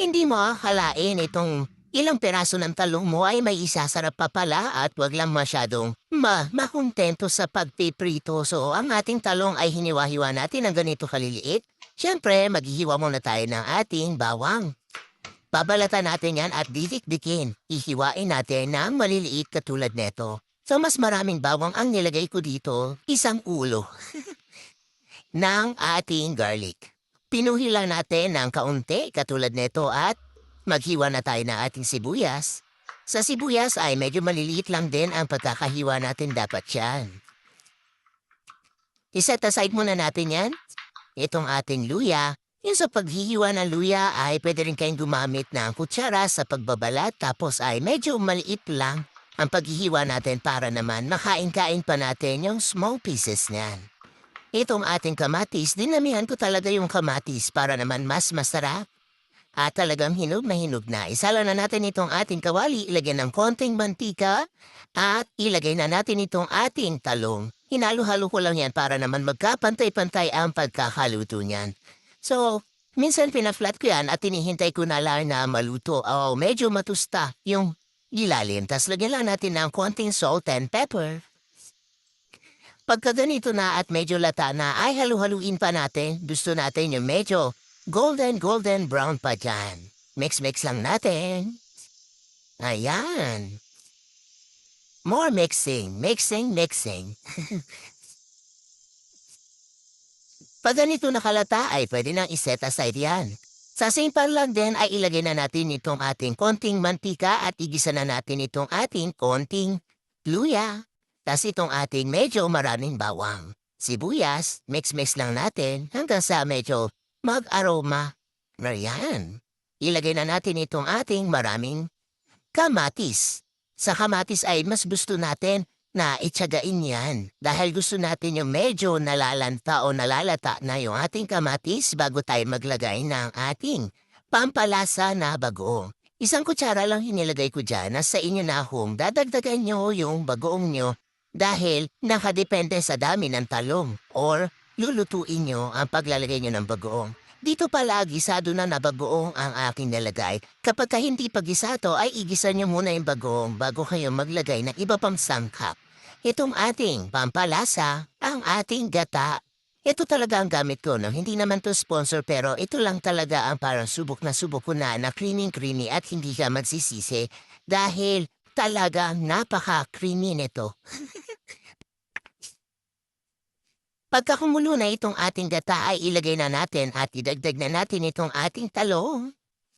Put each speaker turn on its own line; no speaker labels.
Hindi mo akalain itong ilang piraso ng talong mo ay may isasarap pa pala at wag lang masyadong makontento sa pagpiprito. So, ang ating talong ay hiniwa-hiwa natin ng ganito kaliliit. Siyempre, maghihiwa muna tayo ng ating bawang. Babalatan natin yan at didikdikin. Ihiwain natin ng maliliit katulad neto. So, mas maraming bawang ang nilagay ko dito, isang ulo ng ating garlic. Pinuhi lang natin ng kaunti katulad nito at maghiwa na tayo ng ating sibuyas. Sa sibuyas ay medyo maliliit lang din ang pagkakahiwa natin dapat yan. Iset aside muna natin yan. Itong ating luya. Yung sa paghihiwa ng luya ay pwede rin kayong gumamit ng kutsara sa pagbabalat tapos ay medyo maliit lang ang paghihiwa natin para naman makain-kain pa natin yung small pieces niyan. Itong ating kamatis, dinamihan ko talaga yung kamatis para naman mas masarap. At talagang hinog na hinog na. Isala na natin itong ating kawali, ilagay ng konting mantika at ilagay na natin itong ating talong. Hinalo-halo ko lang yan para naman magkapantay-pantay ang pagkakaluto niyan. So, minsan pinaflat ko yan at tinihintay ko na lang na maluto o medyo matusta yung ilalim. Tapos lagyan lang natin ng konting salt and pepper. Pagka ganito na at medyo lata na ay halu-haluin pa natin. Gusto natin yung medyo golden brown pa dyan. Mix-mix lang natin. Ayan. More mixing. Pag ganito nakalata ay pwede nang iset aside yan. Sa same pan lang din ay ilagay na natin itong ating konting mantika at igisa na natin itong ating konting luya. Tas itong ating medyo maraming bawang. Sibuyas, mix-mix lang natin hanggang sa medyo mag-aroma. Ayan. Ilagay na natin itong ating maraming kamatis. Sa kamatis ay mas gusto natin na itsagain yan dahil gusto natin yung medyo nalalanta o nalalata na yung ating kamatis bago tayo maglagay ng ating pampalasa na bagoong. Isang kutsara lang hinilagay ko dyan na sa inyo na kung dadagdagan nyo yung bagoong nyo dahil nakadepende sa dami ng talong or lulutuin nyo ang paglalagay nyo ng bagoong. Dito pala gisado na bagoong ang aking nilagay. Kapag hindi pa gisato ay igisa nyo muna yung bagoong bago kayo maglagay ng iba pang sangkap. Itong ating pampalasa, ang ating gata. Ito talaga ang gamit ko, no? Hindi naman to sponsor pero ito lang talaga ang parang subok ko na creamy at hindi ka magsisisi dahil talaga napaka-creamy nito. Pagka kumulo na itong ating gata ay ilagay na natin at idagdag na natin itong ating talong.